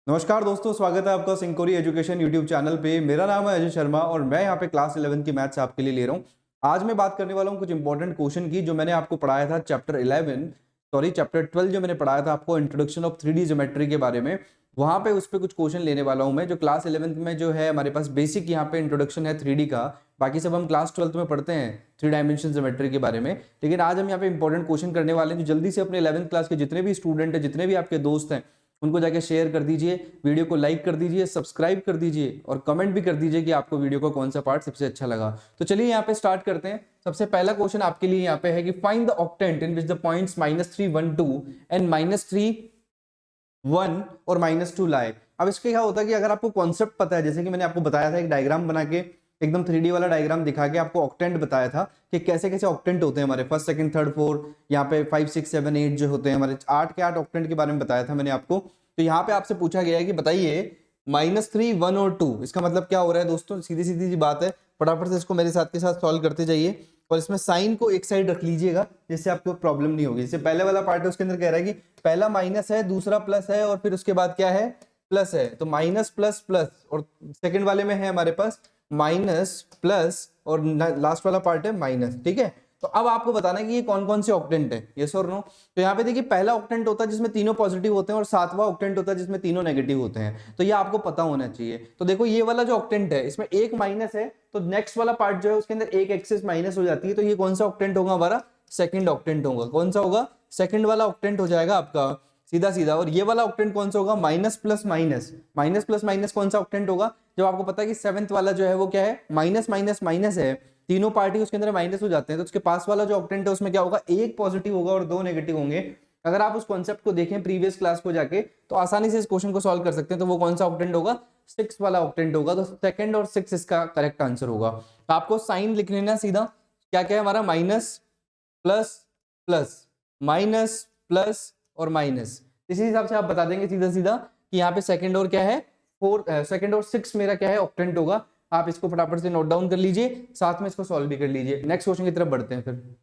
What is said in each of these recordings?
नमस्कार दोस्तों, स्वागत है आपका सिंकोरी एजुकेशन यूट्यूब चैनल पे। मेरा नाम है अजय शर्मा और मैं यहाँ पे क्लास 11 की मैथ्स आपके लिए ले रहा हूँ। आज मैं बात करने वाला हूँ कुछ इंपॉर्टेंट क्वेश्चन की जो मैंने आपको पढ़ाया था चैप्टर 12 जो मैंने पढ़ाया था आपको इंट्रोडक्शन ऑफ 3D ज्योमेट्री के बारे में। वहाँ पे उस पर कुछ क्वेश्चन लेने वाला हूँ मैं, जो क्लास 11 में जो है हमारे पास बेसिक यहाँ पे इंट्रोडक्शन है 3D का। बाकी सब हम क्लास 12 में पढ़ते हैं 3 डायमेंशन ज्योमेट्री के बारे में, लेकिन आज हम यहाँ पे इंपॉर्टेंट क्वेश्चन करने वाले हैं। जो जल्दी से अपने 11th क्लास के जितने भी स्टूडेंट हैं, जितने भी आपके दोस्त हैं, उनको जाके शेयर कर दीजिए, वीडियो को लाइक कर दीजिए, सब्सक्राइब कर दीजिए और कमेंट भी कर दीजिए कि आपको वीडियो का कौन सा पार्ट सबसे अच्छा लगा। तो चलिए यहाँ पे स्टार्ट करते हैं। सबसे पहला क्वेश्चन आपके लिए यहाँ पे है कि find the octant in which the points -3 1 2 and -3 1 और -2 लाए। अब इसके क्या होता है कि अगर आपको कॉन्सेप्ट पता है, जैसे कि मैंने आपको बताया था एक डायग्राम बना के, एकदम 3D वाला डायग्राम दिखा के आपको ऑक्टेंट बताया था कि कैसे कैसे ऑक्टेंट होते हैं हमारे फर्स्ट सेकंड थर्ड फोर्थ, यहाँ पे 5 6 7 8 जो होते हैं हमारे 8 के 8 ऑक्टेंट के बारे में बताया था मैंने आपको। तो यहाँ पे आपसे पूछा गया है कि बताइए -3 1 और 2 इसका मतलब क्या हो रहा है। दोस्तों सीधी सीधी सी बात है, फटाफट से इसको मेरे साथ के साथ सॉल्व करते जाइए और इसमें साइन को एक साइड रख लीजिएगा जिससे आपको प्रॉब्लम नहीं होगी। जैसे पहले वाला पार्ट है उसके अंदर कह रहा है कि पहला माइनस है, दूसरा प्लस है और फिर उसके बाद क्या है, प्लस है। तो माइनस प्लस प्लस, और सेकंड वाले में है हमारे पास माइनस प्लस और लास्ट वाला पार्ट है माइनस। ठीक है, तो अब आपको बताना है कि ये कौन कौन से ऑक्टेंट है, यस और नो। तो यहाँ पे देखिए पहला ऑक्टेंट होता है जिसमें तीनों पॉजिटिव होते हैं और सातवां ऑक्टेंट होता है जिसमें तीनों नेगेटिव होते हैं। तो ये आपको पता होना चाहिए। तो देखो ये वाला जो ऑक्टेंट है इसमें एक माइनस है, तो नेक्स्ट वाला पार्ट जो है उसके अंदर एक एक्सिस माइनस हो जाती है। तो ये कौन सा ऑक्टेंट होगा हमारा, सेकंड ऑक्टेंट होगा। कौन सा होगा, सेकंड वाला ऑक्टेंट हो जाएगा आपका सीधा सीधा। और ये वाला ऑक्टेंट कौन सा होगा, minus plus minus. Minus plus minus कौन सा ऑक्टेंट होगा, जब आपको पता है कि सेवंथ वाला जो है वो क्या है, माइनस माइनस माइनस है, तीनों पार्टी उसके अंदर माइनस हो जाते हैं। तो उसके पास वाला जो ऑक्टेंट है उसमें क्या होगा, एक पॉजिटिव होगा और दो नेगेटिव होंगे। अगर आप उस कॉन्सेप्ट को देखें प्रीवियस क्लास को जाके तो आसानी से इस क्वेश्चन को सॉल्व कर सकते हैं। तो वो कौन सा ऑक्टेंट होगा, 6 वाला ऑक्टेंट होगा। तो सेकंड और 6 इसका करेक्ट आंसर होगा। तो आपको साइन लिख लेना सीधा, क्या क्या है हमारा, minus plus plus, minus plus और माइनस। इसी हिसाब से आप बता देंगे सीधा सीधा कि यहाँ पे सेकंड और क्या है, 4 सेकंड और 6 मेरा क्या है, ऑक्टेंट होगा। आप इसको फटाफट से नोट डाउन कर लीजिए, साथ में इसको सॉल्व भी कर लीजिए। नेक्स्ट क्वेश्चन की तरफ बढ़ते हैं। फिर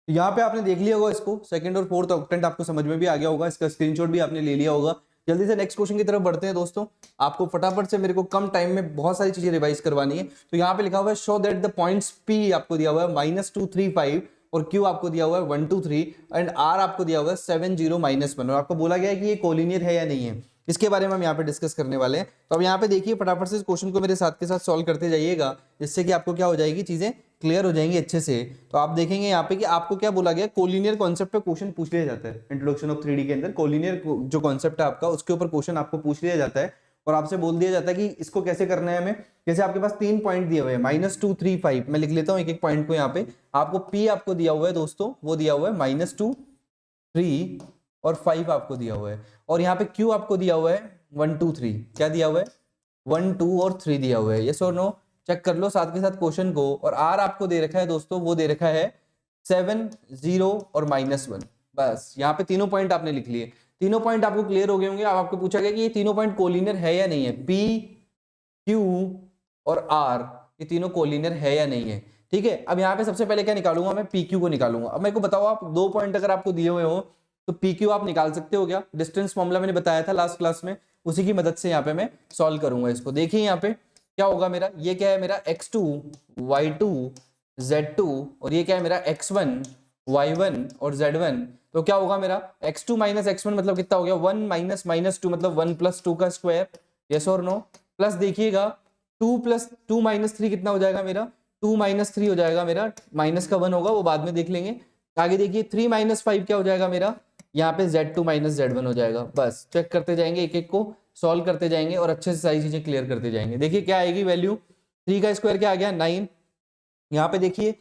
यहाँ पे आपने देख लिया होगा इसको, सेकंड और फोर्थ ऑक्टेंट आपको समझ में भी आ गया होगा, इसका स्क्रीनशॉट भी आपने ले लिया होगा। जल्दी से नेक्स्ट क्वेश्चन की तरफ बढ़ते हैं दोस्तों। आपको फटाफट से, मेरे को कम टाइम में बहुत सारी चीजें रिवाइज करवानी है। तो यहाँ पे लिखा हुआ है show that the points P आपको दिया हुआ है -2 3 5 और Q आपको दिया हुआ है 1 2 3 एंड R आपको दिया हुआ है 7 0 -1 और आपको बोला गया है कि ये कोलिनियर है या नहीं है। इसके बारे में हम यहाँ पे डिस्कस करने वाले हैं। तो अब यहाँ पे देखिए फटाफट से इस क्वेश्चन को मेरे साथ के साथ सॉल्व करते जाइएगा, जिससे कि आपको क्या हो जाएगी, चीजें क्लियर हो जाएंगी अच्छे से। तो आप देखेंगे यहाँ पे कि आपको क्या बोला गया, कोलिनियर कॉन्सेप्ट पे क्वेश्चन पूछ लिया जाता है। इंट्रोडक्शन ऑफ 3D के अंदर कोलिनियर जो कॉन्सेप्ट है आपका, उसके ऊपर क्वेश्चन आपको पूछ लिया जाता है और आपसे बोल दिया जाता है कि इसको कैसे करना है हमें। जैसे आपके पास 3 पॉइंट दिए हुए हैं, -2 3 5। मैं लिख लेता हूँ एक एक पॉइंट को। यहाँ पे आपको P आपको दिया हुआ है दोस्तों, वो दिया हुआ है -2 3 और 5 आपको दिया हुआ है। और यहाँ पे Q आपको दिया हुआ है 1 2 3। क्या दिया हुआ है, 1 2 और 3 दिया हुआ है। यस और नो, चेक कर लो साथ के साथ क्वेश्चन को। और R आपको दे रखा है दोस्तों, वो दे रखा है 7 0 और -1। बस यहाँ पे तीनों पॉइंट आपने लिख लिए। तीनों पॉइंट आपको क्लियर हो गए होंगे। अब आपको पूछा गया कि ये तीनों पॉइंट कोलिनियर है या नहीं है, P Q और R ये तीनों कोलिनियर है या नहीं है। ठीक है, अब यहाँ पे सबसे पहले क्या निकालूंगा, मैं PQ को निकालूंगा। अब मेरे को बताओ, आप 2 पॉइंट अगर आपको दिए हुए हो तो PQ आप निकाल सकते हो क्या। डिस्टेंस फॉर्मूला मैंने बताया था लास्ट क्लास में, उसी की मदद से यहाँ पे मैं सॉल्व करूंगा इसको। देखिए यहाँ पे क्या होगा मेरा, ये क्या है मेरा x2 y2 z2 और ये क्या है मेरा x1 y1 और z1। तो क्या होगा मेरा, x2 - x1 मतलब कितना हो गया, 1 - -2 मतलब 1 + 2 का स्क्वायर। यस और नो, प्लस देखिएगा 2 + 2 - 3 कितना हो जाएगा मेरा, 2 - 3 हो जाएगा मेरा, माइनस का 1 होगा वो बाद में देख लेंगे। आगे देखिए 3 - 5 क्या हो जाएगा मेरा, यहाँ पे z2 - z1 हो जाएगा। बस चेक करते जाएंगे, एक एक को सॉल्व करते जाएंगे और अच्छे से सारी चीजें क्लियर करते जाएंगे। देखिए क्या आएगी वैल्यू, 3 का स्क्वायर क्या आ गया 9। यहाँ पे देखिए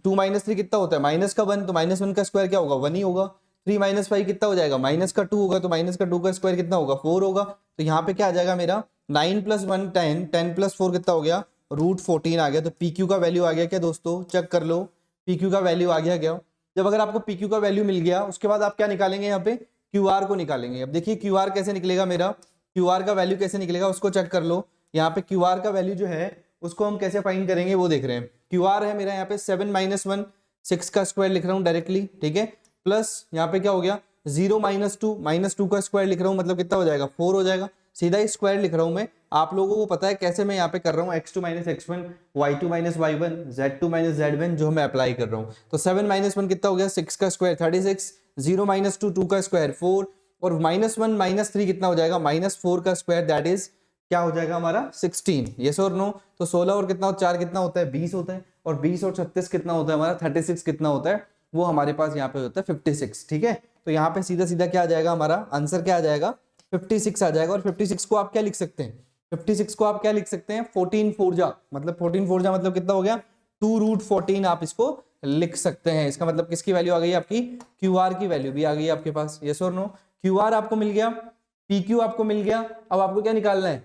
2 - 3 कितना होता है, माइनस का 1, तो -1 का स्क्वायर क्या होगा, 1 ही होगा। 3 - 5 कितना हो जाएगा, माइनस का 2 होगा, तो माइनस का 2 का स्क्वायर कितना होगा, 4 होगा। तो यहाँ पे क्या आ जाएगा मेरा, 9 + 1 10, 10 + 4 कितना हो गया, √14 आ गया। तो PQ का वैल्यू आ गया क्या दोस्तों, चेक कर लो, PQ का वैल्यू आ गया क्या। जब अगर आपको PQ का वैल्यू मिल गया, उसके बाद आप क्या निकालेंगे, यहाँ पे QR को निकालेंगे। अब देखिए QR कैसे निकलेगा मेरा, QR का वैल्यू कैसे निकलेगा उसको चेक कर लो। यहाँ पे QR का वैल्यू जो है उसको हम कैसे फाइंड करेंगे वो देख रहे हैं। QR है मेरा यहाँ पे 7 - 1, 6 का स्क्वायर लिख रहा हूँ डायरेक्टली, ठीक है, प्लस यहाँ पे क्या हो गया 0 माइनस टू का स्क्वायर लिख रहा हूँ, मतलब कितना हो जाएगा 4 हो जाएगा। सीधा ही स्क्वायर लिख रहा हूँ मैं, आप लोगों को पता है कैसे मैं यहाँ पे कर रहा हूँ, x2 minus x1, y2 minus y1, z2 minus z1 जो मैं अप्लाई कर रहा हूँ। तो 7 माइनस 1 कितना हो गया, 6 का स्क्वायर 36, 0 माइनस 2 2 का स्क्वायर 4, और माइनस 1 माइनस 3 कितना हो जाएगा, माइनस 4 का स्क्वायर, दैट इज क्या हो जाएगा हमारा 16। यस और नो? तो 16 और कितना 4 कितना होता है, 20 होता है, और 20 और 36 कितना होता है हमारा 36 कितना होता है, वो हमारे पास यहाँ पे होता है 56। ठीक है, तो यहाँ पे सीधा सीधा क्या आ जाएगा, हमारा आंसर क्या आ जाएगा 56 आ जाएगा। और 56 को आप क्या लिख सकते हैं, 56 को आप क्या लिख सकते हैं 14 फोरजा, मतलब 14 फोरजा मतलब कितना हो गया 2√14 आप इसको लिख सकते हैं। इसका मतलब किसकी वैल्यू आ गई आपकी, QR की वैल्यू भी आ गई आपके पास। यस और नो? QR आपको मिल गया, PQ आपको मिल गया। अब आपको क्या निकालना है,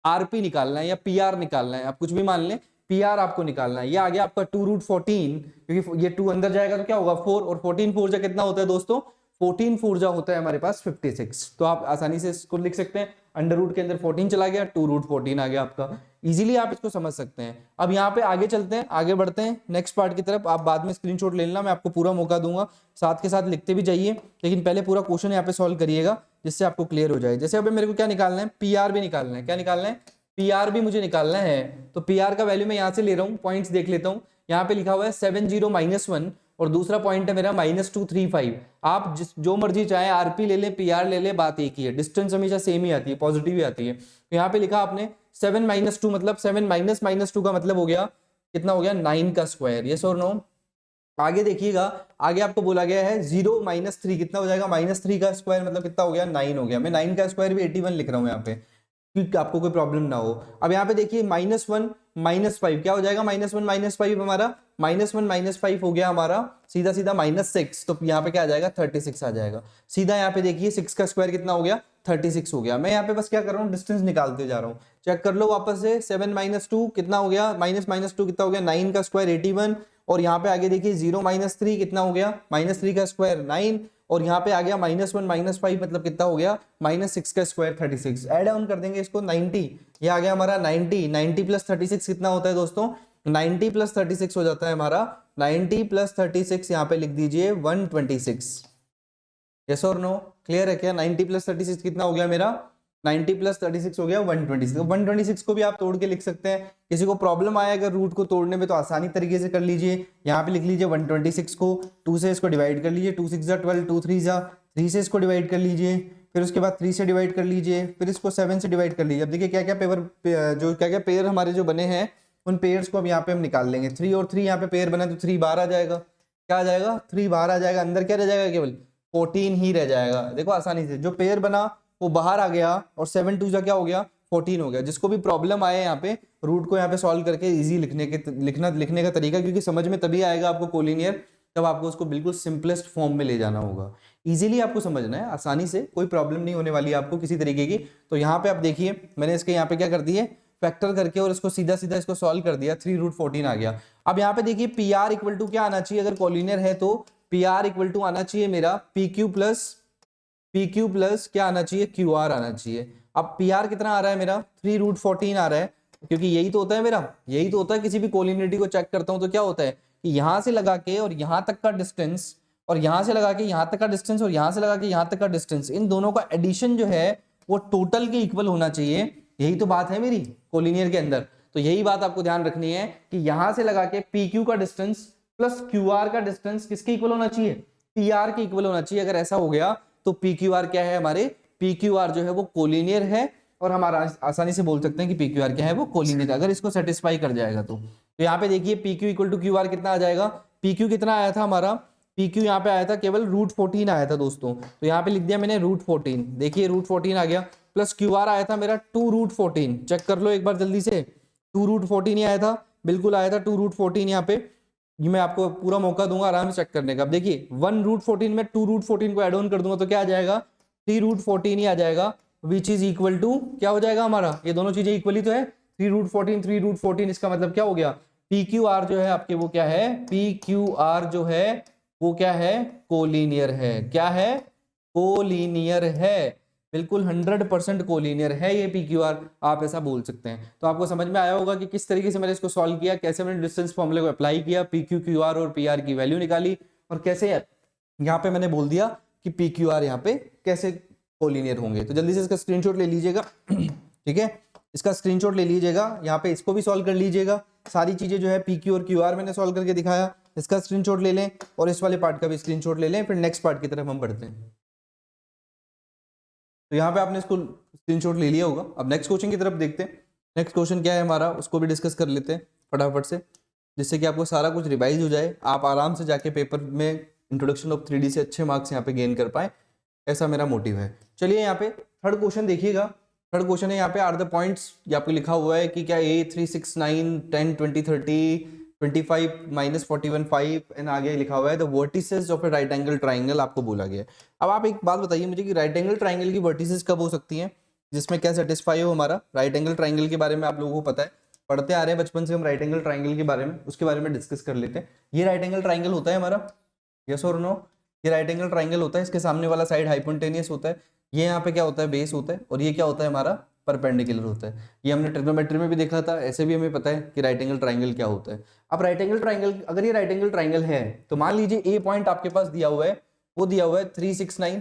RP निकालना है या PR निकालना है, आप कुछ भी मान लें, PR आपको निकालना है। ये आ गया आपका 2√14, क्योंकि ये 2 अंदर जाएगा तो क्या होगा 4, और 14 फोरजा कितना होता है दोस्तों, 14 फोरजा होता है हमारे पास 56। तो आप आसानी से इसको लिख सकते हैं, अंडर रूट के अंदर 14 चला गया, 2√14 आ गया आपका। इजीली आप इसको समझ सकते हैं। अब यहाँ पे आगे चलते हैं, आगे बढ़ते हैं नेक्स्ट पार्ट की तरफ। आप बाद में स्क्रीनशॉट ले लेना, मैं आपको पूरा मौका दूंगा, साथ के साथ लिखते भी जाइए, लेकिन पहले पूरा क्वेश्चन यहाँ पे सॉल्व करिएगा जिससे आपको क्लियर हो जाए। जैसे अभी मेरे को क्या निकालना है, PR भी निकालना है। क्या निकालना है, PR भी मुझे निकालना है। तो PR का वैल्यू मैं यहाँ से ले रहा हूँ, पॉइंट्स देख लेता हूँ। यहाँ पे लिखा हुआ है 70-1 और दूसरा पॉइंट है मेरा -235। आप जो मर्जी चाहे RP ले लें, PR ले लें, बात एक ही है, डिस्टेंस हमेशा सेम ही आती है, पॉजिटिव ही आती है। तो यहाँ पे लिखा आपने 7 - 2 मतलब 7 -2 का मतलब हो गया कितना हो गया 9 का स्क्वायर। यस और नो? आगे देखिएगा, आगे आपको बोला गया है 0 - 3 कितना हो जाएगा, -3 का स्क्वायर मतलब कितना हो गया 9 हो गया। मैं 9 का स्क्वायर भी 81 लिख रहा हूँ यहाँ पे, क्योंकि आपको कोई प्रॉब्लम ना हो। अब यहाँ पे देखिए -1 - 5 क्या हो जाएगा, -1 - 5 हमारा -1 - 5 हो गया हमारा सीधा सीधा -6। तो यहाँ पे क्या आ जाएगा 36 आ जाएगा। सीधा यहाँ पे देखिए 6 का स्क्वायर कितना हो गया 36 हो गया। मैं यहाँ पे बस क्या कर रहा हूँ, डिस्टेंस निकालते जा रहा हूँ, चेक कर लो वापस से। 7 - 2 कितना हो गया, -2 कितना हो गया 9 का स्क्वायर 81, और यहाँ पे आगे देखिए 0 - 3 कितना हो गया, -3 का स्क्वायर 9, और यहाँ पे आ गया -1 - 5 मतलब कितना हो गया -6 का स्क्वायर 36। ऐड ऑन कर देंगे इसको 90, ये आ गया हमारा 90 प्लस 36 कितना होता है दोस्तों, 90 प्लस 36 हो जाता है हमारा 90 प्लस 36 यहाँ पे लिख दीजिए 126। यस और नो? क्लियर है क्या? 90 प्लस 36 कितना हो गया मेरा, 90 प्लस 36 हो गया 126। 126 को भी आप तोड़ के लिख सकते हैं। किसी को प्रॉब्लम आया अगर रूट को तोड़ने में तो आसानी तरीके से कर लीजिए। यहाँ पे लिख लीजिए 126 को 2 से इसको डिवाइड कर लीजिए, 2 6 जा 12, 2 3 जा 3 से इसको डिवाइड कर लीजिए, फिर उसके बाद 3 से डिवाइड कर लीजिए, फिर इसको 7 से डिवाइड कर लीजिए। अब देखिए क्या क्या पेयर हमारे जो बने हैं उन पेयर्स को अब यहाँ पे हम निकाल लेंगे। 3 और 3 यहाँ पे पेयर बना तो 3 बाहर आ जाएगा। क्या आ जाएगा 3 बाहर आ जाएगा, अंदर क्या रह जाएगा केवल 14 ही रह जाएगा। देखो आसानी से जो पेयर बना वो बाहर आ गया, और 7 2 जा क्या हो गया 14 हो गया। जिसको भी प्रॉब्लम आए यहाँ पे रूट को यहाँ पे सॉल्व करके इजी लिखने का तरीका, क्योंकि समझ में तभी आएगा आपको कोलिनियर तब आपको उसको बिल्कुल सिंपलेस्ट फॉर्म में ले जाना होगा। इजीली आपको समझना है, आसानी से, कोई प्रॉब्लम नहीं होने वाली है आपको किसी तरीके की। तो यहाँ पे आप देखिए मैंने इसके यहाँ पे क्या कर दिए, फैक्टर करके और इसको सीधा सीधा इसको सॉल्व कर दिया, 3√14 आ गया। अब यहाँ पे देखिए PR इक्वल टू क्या आना चाहिए, अगर कोलिनियर है तो PR इक्वल टू आना चाहिए मेरा PQ प्लस क्या आना चाहिए QR आना चाहिए। अब PR कितना आ रहा है मेरा 3√14 आ रहा है, क्योंकि यही तो होता है मेरा, यही तो होता है किसी भी कोलिनियरिटी को चेक करता हूं तो क्या होता है कि यहां से लगा के और यहां तक का डिस्टेंस, और यहां से लगा के यहां तक का डिस्टेंस, और यहां से लगा के यहां तक का डिस्टेंस, इन दोनों का एडिशन जो है वो टोटल के इक्वल होना चाहिए। यही तो बात है मेरी कोलिनियर के अंदर। तो यही बात आपको ध्यान रखनी है कि यहां से लगा के PQ का डिस्टेंस प्लस QR का डिस्टेंस किसके इक्वल होना चाहिए, PR के इक्वल होना चाहिए। अगर ऐसा हो गया तो PQR क्या है, हमारे PQR जो है वो कोलिनियर है, और हमारा आसानी से बोल सकते हैं कि PQR क्या है वो कोलिनियर, अगर इसको सेटिस्फाई कर जाएगा तो। यहाँ पे देखिए PQ इक्वल टू QR कितना आ जाएगा, PQ कितना आया था हमारा, PQ यहाँ पे आया था केवल √14 आया था दोस्तों, तो यहाँ पे लिख दिया मैंने √14, देखिए √14 आ गया, प्लस QR आया था मेरा 2√14, चेक कर लो एक बार जल्दी से, 2√14 ही आया था, बिल्कुल आया था 2√14 यहाँ पे। ये मैं आपको पूरा मौका दूंगा आराम से चेक करने का। अब देखिए 1√14 में 2√14 को ऐड ऑन कर दूंगा तो क्या आ जाएगा 3√14 ही आ जाएगा, विच इज इक्वल टू क्या हो जाएगा हमारा, ये दोनों चीजें इक्वल ही तो है, 3√14, इसका मतलब क्या हो गया PQR जो है आपके वो क्या है, PQR जो है वो क्या है कोलिनियर है। क्या है, कोलिनियर है, बिल्कुल 100% कोलिनियर है ये PQR, आप ऐसा बोल सकते हैं। तो आपको समझ में आया होगा कि किस तरीके से मैंने इसको सॉल्व किया, कैसे मैंने डिस्टेंस फॉर्मूले को अप्लाई किया, PQ, QR और PR की वैल्यू निकाली, और कैसे यहाँ पे मैंने बोल दिया कि पी क्यू आर यहाँ पे कैसे कोलिनियर होंगे। तो जल्दी से इसका स्क्रीनशॉट ले लीजिएगा ठीक है, इसका स्क्रीनशॉट ले लीजिएगा, यहाँ पे इसको भी सॉल्व कर लीजिएगा। सारी चीजें जो है पी क्यू और क्यू आर मैंने सॉल्व करके दिखाया, इसका स्क्रीनशॉट ले लें और इस वाले पार्ट का भी स्क्रीनशॉट ले लें, फिर नेक्स्ट पार्ट की तरफ हम बढ़ते हैं। तो यहाँ पे आपने इसको स्क्रीनशॉट ले लिया होगा। अब नेक्स्ट क्वेश्चन की तरफ देखते हैं। नेक्स्ट क्वेश्चन क्या है हमारा, उसको भी डिस्कस कर लेते हैं फटाफट से, जिससे कि आपको सारा कुछ रिवाइज हो जाए, आप आराम से जाके पेपर में इंट्रोडक्शन ऑफ 3D से अच्छे मार्क्स यहाँ पे गेन कर पाए, ऐसा मेरा मोटिव है। चलिए यहाँ पे थर्ड क्वेश्चन देखिएगा। थर्ड क्वेश्चन है यहाँ पे आर द पॉइंट्स, ये आपको लिखा हुआ है कि क्या ए 3 6 9 10 20 30 25 माइनस 41 5 एंड आगे लिखा हुआ है the vertices of A right angle triangle आपको बोला गया है। अब आप एक बात बताइए मुझे कि राइट एंगल ट्राइंगल की वर्टिसेस कब हो सकती हैं, जिसमें क्या सेटिस्फाई हो हमारा। राइट एंगल ट्राइंगल के बारे में आप लोगों को पता है, पढ़ते आ रहे हैं बचपन से हम राइट एंगल ट्राइंगल के बारे में, उसके बारे में डिस्कस कर लेते हैं। ये राइट एंगल ट्राइंगल होता है हमारा, यस और नो, ये राइट एंगल ट्राइंगल होता है, इसके सामने वाला साइड हाइपोटेनियस होता है, ये यहाँ पे क्या होता है बेस होता है, और ये क्या होता है हमारा परपेंडिकुलर होता है। ये हमने ट्रिग्नोमेट्री में भी देखा था, ऐसे भी हमें पता है कि राइट एंगल ट्राइंगल क्या होता है। अब राइट एंगल ट्राइंगल, अगर ये राइट एंगल ट्राइंगल है तो मान लीजिए ए पॉइंट आपके पास दिया हुआ है, वो दिया हुआ है 3 6 9,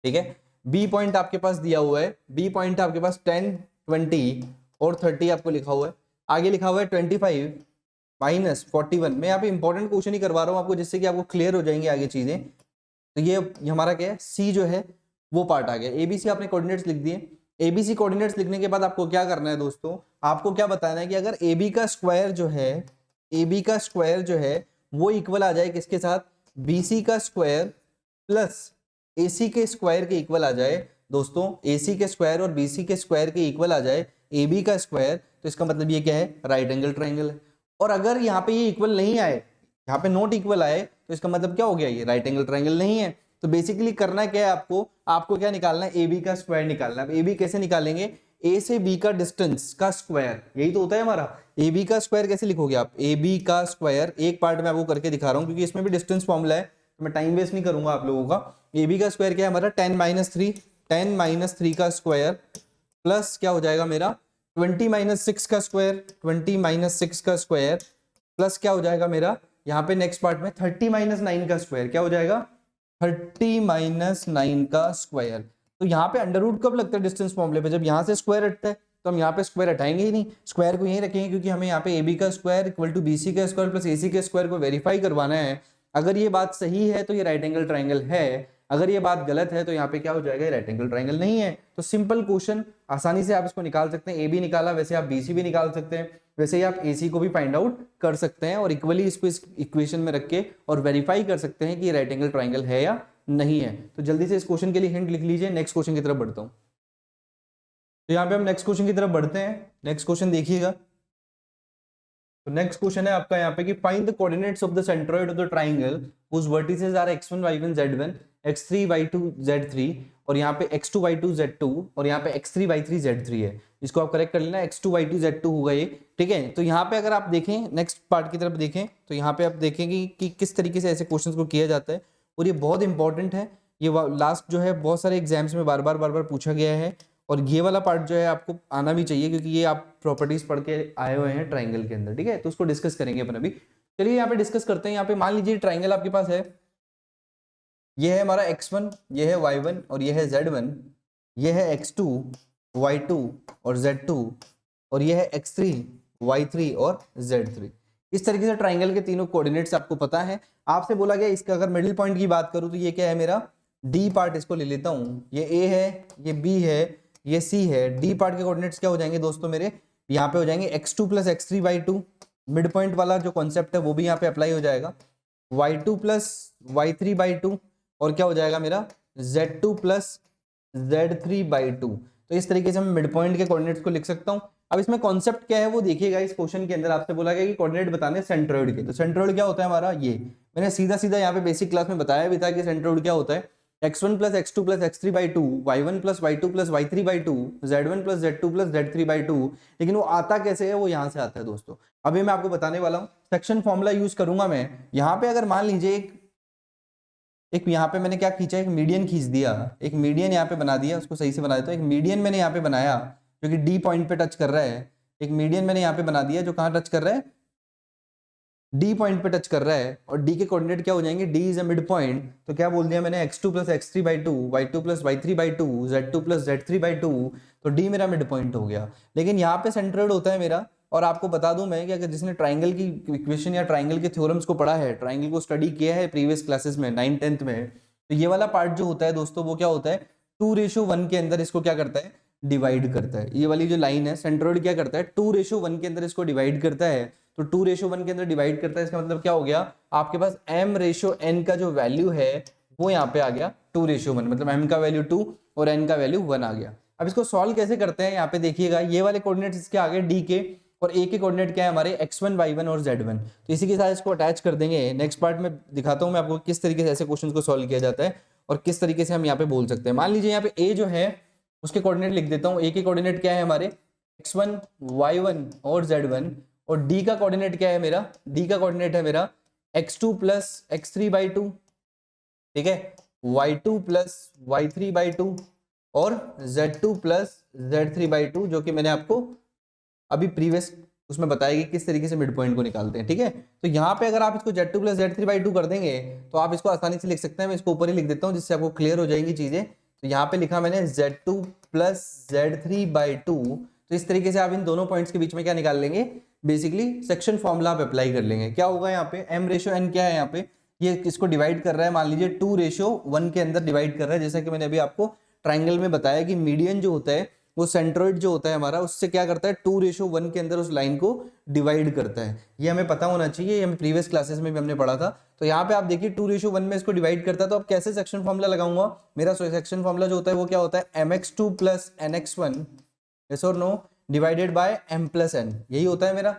ठीक है। बी पॉइंट आपके पास दिया हुआ है, बी पॉइंट आपके पास 10 20 और 30 आपको लिखा हुआ है, आगे लिखा हुआ है 25 माइनस 41। मैं यहाँ पे इंपॉर्टेंट क्वेश्चन ही करवा रहा हूँ आपको, जिससे कि आपको क्लियर हो जाएंगे आगे चीजें। तो ये हमारा क्या है, सी जो है वो पार्ट आ गया। एबीसी आपने कोऑर्डिनेट्स लिख दिए। एबीसी कोऑर्डिनेट्स लिखने के बाद आपको क्या करना है दोस्तों, आपको क्या बताना है कि अगर एबी का स्क्वायर जो है, एबी का स्क्वायर जो है वो इक्वल आ जाए किसके साथ, बीसी का स्क्वायर प्लस एसी के स्क्वायर के इक्वल आ जाए दोस्तों, एसी के स्क्वायर और बीसी के स्क्वायर के इक्वल आ जाए एबी का स्क्वायर, तो इसका मतलब ये क्या है, राइट एंगल ट्राइंगल है। और अगर यहाँ पे ये इक्वल नहीं आए, यहाँ पे नॉट इक्वल आए, तो इसका मतलब क्या हो गया, ये राइट एंगल ट्राइंगल नहीं है। तो बेसिकली करना क्या है आपको, आपको क्या निकालना है, ए बी का स्क्वायर निकालना है। ए बी कैसे निकालेंगे, ए से बी का डिस्टेंस का स्क्वायर, यही तो होता है हमारा। ए बी का स्क्वायर कैसे लिखोगे आप, ए बी का स्क्वायर, एक पार्ट में आपको करके दिखा रहा हूँ क्योंकि इसमें भी डिस्टेंस फॉर्मूला है, तो मैं टाइम वेस्ट नहीं करूंगा आप लोगों का। ए बी का स्क्वायर क्या है हमारा, 10 माइनस 3 का स्क्वायर प्लस क्या हो जाएगा मेरा 20 माइनस 6 का स्क्वायर, 20 माइनस 6 का स्क्वायर प्लस क्या हो जाएगा मेरा यहाँ पे नेक्स्ट पार्ट में 30 माइनस 9 का स्क्वायर, क्या हो जाएगा 30 माइनस 9 का स्क्वायर। तो यहाँ पे अंडर रूट कब लगता है डिस्टेंस फॉर्मूले पे, जब यहाँ से स्क्वायर हटता है, तो हम यहाँ पे स्क्वायर हटाएंगे ही नहीं, स्क्वायर को यहीं रखेंगे क्योंकि हमें यहाँ पे ए बी का square equal to B C का स्क्वायर प्लस ए सी के स्क्वायर को वेरीफाई करवाना है। अगर ये बात सही है तो ये राइट एंगल ट्राइंगल है, अगर ये बात गलत है तो यहाँ पे क्या हो जाएगा, राइट एंगल ट्राइंगल नहीं है। तो सिंपल क्वेश्चन, आसानी से आप इसको निकाल सकते हैं। ए बी निकाला, वैसे आप बी सी भी निकाल सकते हैं, वैसे ही आप ए सी को भी फाइंड आउट कर सकते हैं और इक्वली इसको इस इक्वेशन में रख के और वेरीफाई कर सकते हैं कि ये राइट एंगल ट्राइंगल है या नहीं है। तो जल्दी से इस क्वेश्चन के लिए हिंट लिख लीजिए। नेक्स्ट क्वेश्चन की तरफ बढ़ता हूं। तो यहाँ पे हम नेक्स्ट क्वेश्चन की तरफ बढ़ते हैं। नेक्स्ट क्वेश्चन देखिएगा। तो नेक्स्ट क्वेश्चन है आपका यहाँ पे कि find the coordinates of the centroid of the triangle whose vertices are x1 y1 z1 x3 y2 z3 और यहाँ पे x2 y2 z2 और यहाँ पे x3 y3 z3 है। इसको आप करेक्ट कर लेना, x2 y2 z2 होगा ये, ठीक है। तो यहाँ पे अगर आप देखें नेक्स्ट पार्ट की तरफ देखें तो यहाँ पे आप देखेंगे कि किस तरीके से ऐसे क्वेश्चंस को किया जाता है और ये बहुत इंपॉर्टेंट है। ये लास्ट जो है बहुत सारे एग्जाम्स में बार बार पूछा गया है और ये वाला पार्ट जो है आपको आना भी चाहिए क्योंकि ये आप प्रॉपर्टीज पढ़ के आए हुए हैं ट्राइंगल के अंदर, ठीक है। तो उसको डिस्कस करेंगे अपन अभी। चलिए यहाँ पे डिस्कस करते हैं। यहाँ पे मान लीजिए ट्राइंगल आपके पास है, ये है हमारा x1, ये है y1 और ये है z1, ये है x2 y2 और z2 और ये है x3 y3 और z3। इस तरीके से ट्राइंगल के तीनों कोऑर्डिनेट्स आपको पता है। आपसे बोला गया इसका अगर मिडिल पॉइंट की बात करूं तो ये क्या है मेरा d पार्ट, इसको ले लेता हूं, ये a है, ये b है, ये c है। d पार्ट के कोऑर्डिनेट्स क्या हो जाएंगे दोस्तों मेरे, यहाँ पे हो जाएंगे x2 plus x3 y2, mid point वाला जो कॉन्सेप्ट है वो भी यहाँ पे अप्लाई हो जाएगा, y2 प्लस y3 by2 और क्या हो जाएगा मेरा z2 प्लस z3 by2। तो इस तरीके से मैं मिड पॉइंट के कोऑर्डिनेट्स को लिख सकता हूँ। अब इसमें कॉन्सेप्ट क्या है वो देखिएगा। इस क्वेश्चन के अंदर आपसे बोला गया कि कोऑर्डिनेट बताने सेंट्रोइड के। तो सेंट्रोइड क्या होता है हमारा, ये मैंने सीधा सीधा यहाँ पे बेसिक क्लास में बताया भी था कि सेंट्रोइड क्या होता है, x1 plus x2 plus x3 by 2, y1 plus y2 plus y3 by 2, z1 plus z2 plus z3 by 2। लेकिन वो आता कैसे है, वो यहाँ से आता है दोस्तों। अभी मैं आपको बताने वाला हूँ। सेक्शन फॉर्मूला यूज करूंगा मैं यहाँ पे। अगर मान लीजिए एक यहाँ पे मैंने क्या खींचा, एक मीडियन खींच दिया, एक मीडियन यहाँ पे बना दिया, उसको सही से बना देता हूं। एक मीडियन मैंने यहाँ पे बनाया जो कि डी पॉइंट पे टच कर रहा है, एक मीडियन मैंने यहाँ पे बना दिया जो कहाँ टच कर रहा है, डी पॉइंट पे टच कर रहा है और डी के कोऑर्डिनेट क्या हो जाएंगे, D is a mid point, तो क्या बोल दिया मैंने, x2 plus x3 by two, y2 plus y3 by two, z2 plus z3 by two, तो डी मेरा मिड पॉइंट हो गया। लेकिन यहाँ पे सेंट्रोइड होता है मेरा, और आपको बता दूं मैं कि अगर जिसने ट्राइंगल की इक्वेशन या ट्राइंगल के थ्योरम्स को पढ़ा है, ट्राइंगल को स्टडी किया है प्रीवियस क्लासेस में 9th-10th में, तो ये वाला पार्ट जो होता है दोस्तों वो क्या होता है, 2:1 के अंदर इसको क्या करता है, डिवाइड करता है। ये वाली जो लाइन है सेंट्रोइड क्या करता है, 2:1 के अंदर इसको डिवाइड करता है। तो 2:1 के अंदर डिवाइड करता है, इसका मतलब क्या हो गया, आपके पास m/n का जो वैल्यू है वो यहाँ पे आ गया 2:1, मतलब m का वैल्यू 2 और n का वैल्यू 1 आ गया। अब इसको सॉल्व कैसे करते हैं, यहाँ पे देखिएगा, ये वाले कोऑर्डिनेट्स इसके आगे d के, और a के कोऑर्डिनेट क्या है हमारे x1 y1 और z1, तो इसी के साथ इसको अटैच कर देंगे। नेक्स्ट पार्ट में दिखाता हूँ मैं आपको किस तरीके से ऐसे क्वेश्चन को सॉल्व किया जाता है और किस तरीके से हम यहाँ पे बोल सकते हैं। मान लीजिए यहाँ पे a जो है उसके कोऑर्डिनेट लिख देता हूँ, a के कोऑर्डिनेट क्या है हमारे x1 y1 और z1, और d का कोऑर्डिनेट क्या है मेरा, d का कोऑर्डिनेट है मेरा x2 plus x3 by two, ठीक है, y2 plus y3 by two और z2 plus z3 by two, जो कि मैंने आपको अभी प्रीवियस उसमें बताया कि किस तरीके से मिड पॉइंट को निकालते हैं, ठीक है। तो यहाँ पे अगर आप इसको z2 plus z3 by two कर देंगे तो आप इसको आसानी से लिख सकते हैं। मैं इसको ऊपर ही लिख देता हूँ जिससे आपको क्लियर हो जाएंगी चीजें। तो यहाँ पे लिखा मैंने z2 plus z3 by two, तो इस तरीके से आप इन दोनों पॉइंट्स के बीच में क्या निकाल लेंगे, बेसिकली सेक्शन फॉर्मूला आप अप्लाई कर लेंगे। क्या होगा यहाँ पे, m/n क्या है यहाँ पे, ये इसको डिवाइड कर रहा है, मान लीजिए 2:1 के अंदर डिवाइड कर रहा है। जैसा कि मैंने अभी आपको ट्राइंगल में बताया कि मीडियन जो होता है वो सेंट्रोइड जो होता है हमारा, उससे क्या करता है 2:1 के अंदर उस लाइन को डिवाइड करता है। ये हमें पता होना चाहिए, ये हमें प्रीवियस क्लासेस में भी हमने पढ़ा था। तो यहाँ पे आप देखिए 2:1 में इसको डिवाइड करता है, तो अब कैसे सेक्शन फॉर्मूला लगाऊंगा, मेरा सेक्शन फॉर्मूला जो होता है वो क्या होता है, mx2 प्लस nx1, यस और no, divided by m plus n, यही होता है मेरा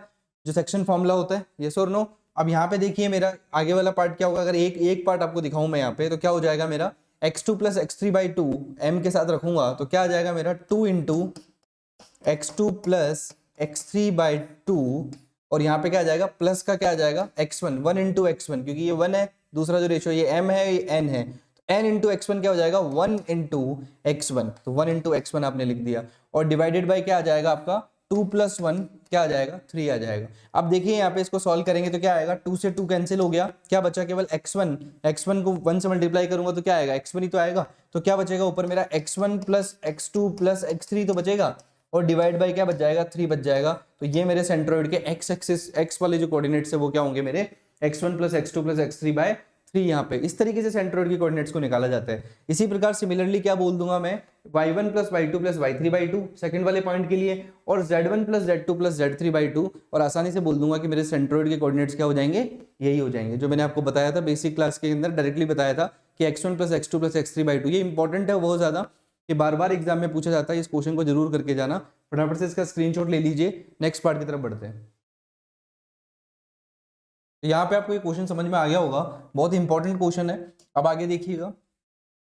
जो सेक्शन फॉर्मूला होता है, यस और नो। अब यहाँ पे देखिए मेरा आगे वाला पार्ट क्या होगा, अगर एक पार्ट आपको दिखाऊं मैं यहाँ पे, तो क्या हो जाएगा मेरा x2 plus x3 by two, m के साथ रखूंगा तो क्या आ जाएगा मेरा 2 into x2 plus x3 by two, और यहाँ पे क्या आ जाएगा, प्लस का क्या आ जाएगा x1, 1 इंटू x1, क्योंकि ये 1 है, दूसरा जो रेशियो ये m है ये n है, तो n इंटू x1 क्या हो जाएगा 1 इंटू x1, तो 1 इंटू x1 आपने लिख दिया, और डिवाइडेड बाई क्या आ जाएगा आपका 2 प्लस 1 क्या आ जाएगा 3 आ जाएगा। अब देखिए यहाँ पे इसको सॉल्व करेंगे तो क्या आएगा, 2 से 2 कैंसिल हो गया, क्या बचा केवल x1 को 1 से मल्टीप्लाई करूंगा तो क्या आएगा, x1 ही तो आएगा, तो क्या बचेगा ऊपर मेरा x1 plus x2 plus x3 तो बचेगा, और डिवाइड बाई क्या बच जाएगा 3 बच जाएगा। तो ये मेरे सेंट्रोइड के x एक्सिस x वाले जो कोऑर्डिनेट्स है वो क्या होंगे मेरे x1 plus x2 plus x3 bye 3, यहाँ पे इस तरीके से सेंट्रोइड के कोऑर्डिनेट्स को निकाला जाता है। इसी प्रकार सिमिलरली क्या बोल दूंगा मैं, y1 plus y2 plus y3 by two second वाले पॉइंट के लिए, और z1 plus z2 plus z3 by two, और आसानी से बोल दूंगा कि मेरे सेंट्रोइड के कोऑर्डिनेट्स क्या हो जाएंगे, यही हो जाएंगे जो मैंने आपको बताया था बेसिक क्लास के अंदर, डायरेक्टली बताया था कि x1 plus x2 plus x3 by two. ये इंपॉर्टेंट है बहुत ज्यादा, कि बार बार एग्जाम में पूछा जाता है, इस क्वेश्चन को जरूर करके जाना। फटाफट से इसका स्क्रीनशॉट ले लीजिए, नेक्स्ट पार्ट की तरफ बढ़ते हैं। यहाँ पे आपको ये क्वेश्चन समझ में आ गया होगा, बहुत इंपॉर्टेंट क्वेश्चन है। अब आगे देखिएगा,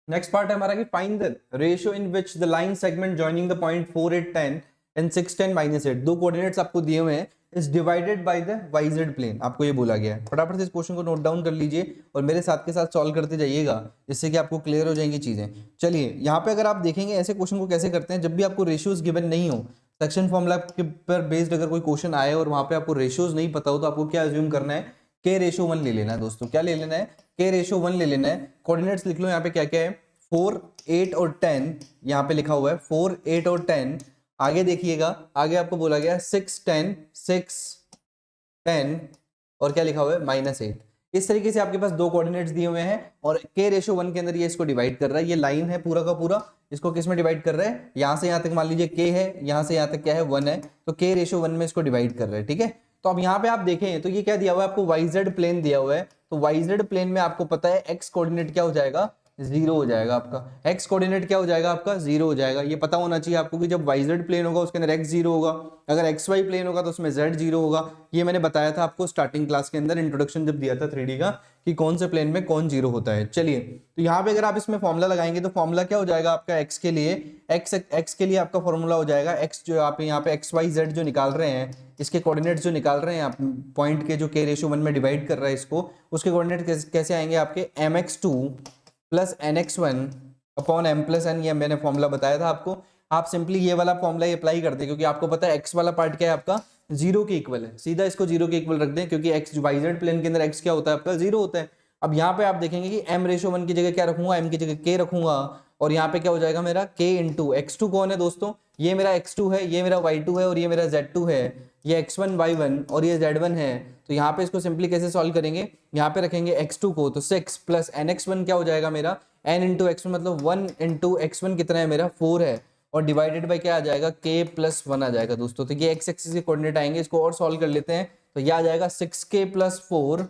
नेक्स्ट पार्ट है हमारा कि find the ratio in which the line segment joining the point 4 8 10 and 6 10 -8, दो कोऑर्डिनेट्स आपको दिए हुए हैं, is divided by the YZ plane, आपको ये बोला गया है। फटाफट से इस क्वेश्चन को नोट डाउन कर लीजिए और मेरे साथ के साथ सॉल्व करते जाइएगा, जिससे कि आपको क्लियर हो जाएंगी चीजें। चलिए यहाँ पे अगर आप देखेंगे ऐसे क्वेश्चन को कैसे करते हैं, जब भी आपको रेशियोज गिवन नहीं हो, सेक्शन फॉर्मूला के पर बेस्ड अगर कोई क्वेश्चन आए और वहां पे आपको रेशियोज नहीं पता हो, तो आपको क्या अज्यूम करना है, k/1 ले लेना है दोस्तों। क्या ले लेना है, k/1 ले लेना है। कोऑर्डिनेट्स लिख लो यहाँ पे क्या क्या है, 4 8 और 10, यहाँ पे लिखा हुआ है 4 8 और 10। आगे देखिएगा, आगे आपको बोला गया 6 10 6 10, और क्या लिखा हुआ है -8। इस तरीके से आपके पास दो कोऑर्डिनेट्स दिए हुए हैं और k/1 के अंदर ये इसको डिवाइड कर रहा है। ये लाइन है पूरा का पूरा, इसको किस में डिवाइड कर रहा है, यहाँ से यहाँ तक मान लीजिए k है, यहाँ से यहाँ तक क्या है 1 है, तो k/1 में इसको डिवाइड कर रहा है, ठीक है। तो अब यहाँ पे आप देखें तो ये क्या दिया हुआ है आपको, वाईजेड प्लेन दिया हुआ है। तो वाईजेड प्लेन में आपको पता है x कोऑर्डिनेट क्या हो जाएगा, 0 हो जाएगा आपका। x कोऑर्डिनेट क्या हो जाएगा आपका, 0 हो जाएगा। ये पता होना चाहिए आपको कि जब वाईजेड प्लेन होगा उसके अंदर x 0 होगा, अगर xy प्लेन होगा तो उसमें z 0 होगा। ये मैंने बताया था आपको स्टार्टिंग क्लास के अंदर, इंट्रोडक्शन जब दिया था 3D का, कि कौन से प्लेन में कौन 0 होता है। चलिए, तो यहाँ पे अगर आप इसमें फॉर्मूला लगाएंगे तो फॉर्मूला क्या हो जाएगा आपका x के लिए, x के लिए आपका फॉर्मूला हो जाएगा x, जो आप यहाँ पे xy z जो निकाल रहे हैं, इसके कोऑर्डिनेट्स जो निकाल रहे हैं आप पॉइंट के, जो k/1 में डिवाइड कर रहा है इसको, उसके कोऑर्डिनेट कैसे आएंगे आपके, mx2 plus nx1 upon m plus n। ये मैंने फॉर्मूला बताया था आपको। आप सिंपली ये वाला फॉर्मूला अप्लाई करते हैं, क्योंकि आपको पता है x वाला पार्ट क्या है आपका जीरो के इक्वल है, सीधा इसको जीरो के इक्वल रख दें, क्योंकि एक्स वाईजेड प्लेन के अंदर एक्स क्या होता है आपका, जीरो होता है। अब यहाँ पे आप देखेंगे कि m/1 की जगह क्या रखूंगा, m की जगह k रखूंगा, और यहाँ पे क्या हो जाएगा मेरा k इंटू x2 कौन है दोस्तों, ये मेरा x2 है, ये मेरा y2 है और ये मेरा z2 है, ये x1 y1 और ये z1 है। तो यहाँ पे इसको सिंपली कैसे सॉल्व करेंगे, यहाँ पे रखेंगे x2 को, तो 6 प्लस nx1 क्या हो जाएगा मेरा, n इंटू x1 मतलब 1 इंटू x1 कितना है मेरा 4 है, और डिवाइडेड बाय क्या आ जाएगा k प्लस 1 आ जाएगा दोस्तों। तो ये x एक्सिस के कोऑर्डिनेट आएंगे, इसको और सॉल्व कर लेते हैं। तो ये आ जाएगा 6k plus 4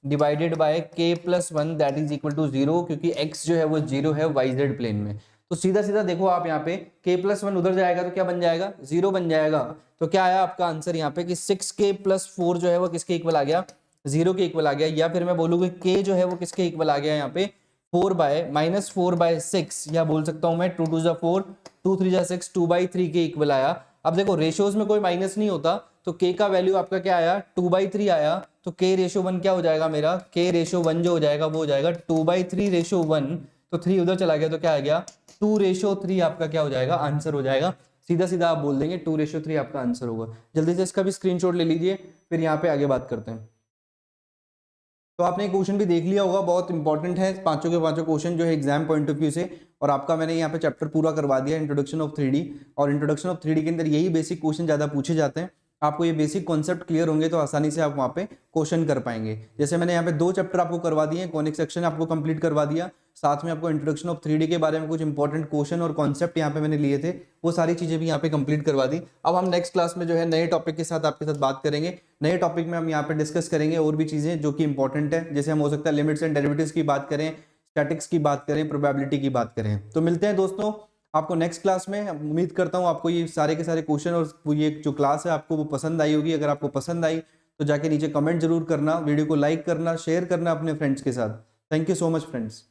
divided by k plus 1 that is equal to 0, क्योंकि x जो है वो 0 है yz प्लेन में। तो सीधा सीधा देखो आप यहाँ पे k प्लस 1 उधर जाएगा तो क्या बन जाएगा, 0 बन जाएगा। तो क्या आया आपका आंसर यहाँ पे कि 6k प्लस 4 जो है वो किसके इक्वल आ गया, 0 के इक्वल आ गया। या फिर मैं बोलूँगी k जो है वो किसके इक्वल आ गया यहाँ पे, 4/-4/6, या बोल सकता हूँ मैं 2 2 जा 4 2 3 जा 6 2/3 के इक्वल आया। अब देखो रेशियोज में कोई माइनस नहीं होता, तो k का वैल्यू आपका क्या आया 2/3 आया, तो k/1 क्या हो जाएगा मेरा, k/1 जो हो जाएगा वो हो जाएगा 2/3/1, तो 3 उधर चला गया तो क्या आ गया 2/3 आपका क्या हो जाएगा आंसर हो जाएगा। सीधा सीधा आप बोल देंगे 2/3 आपका आंसर होगा। जल्दी से इसका भी स्क्रीनशॉट ले लीजिए, फिर यहाँ पे आगे बात करते हैं। तो आपने क्वेश्चन भी देख लिया होगा, बहुत इंपॉर्टेंट है पांचों के पांचों क्वेश्चन जो है एग्जाम पॉइंट ऑफ व्यू से, और आपका मैंने यहाँ पे चैप्टर पूरा करवा दिया इंट्रोडक्शन ऑफ 3D, और इंट्रोडक्शन ऑफ 3D के अंदर यही बेसिक क्वेश्चन ज़्यादा पूछे जाते हैं। आपको ये बेसिक कॉन्सेप्ट क्लियर होंगे तो आसानी से आप वहाँ पे क्वेश्चन कर पाएंगे। जैसे मैंने यहाँ पे 2 चैप्टर आपको करवा दिए, कॉनिक सेक्शन आपको कंप्लीट करवा दिया, साथ में आपको इंट्रोडक्शन ऑफ 3D के बारे में कुछ इंपॉर्टेंट क्वेश्चन और कॉन्सेप्ट यहाँ पे मैंने लिए थे, वो सारी चीज़ें भी यहाँ पे कंप्लीट करवा दी। अब हम नेक्स्ट क्लास में जो है नए टॉपिक के साथ आपके साथ बात करेंगे। नए टॉपिक में हम यहाँ पे डिस्कस करेंगे और भी चीज़ें जो कि इंपॉर्टेंट है, जैसे हम हो सकता है लिमिट्स एंड डेरिवेटिव्स की बात करें, स्टैटिक्स की बात करें, प्रोबेबिलिटी की बात करें। तो मिलते हैं दोस्तों आपको नेक्स्ट क्लास में। उम्मीद करता हूँ आपको ये सारे के सारे क्वेश्चन और ये जो क्लास है आपको वो पसंद आई होगी। अगर आपको पसंद आई तो जाके नीचे कमेंट जरूर करना, वीडियो को लाइक करना, शेयर करना अपने फ्रेंड्स के साथ। Thank you so much friends.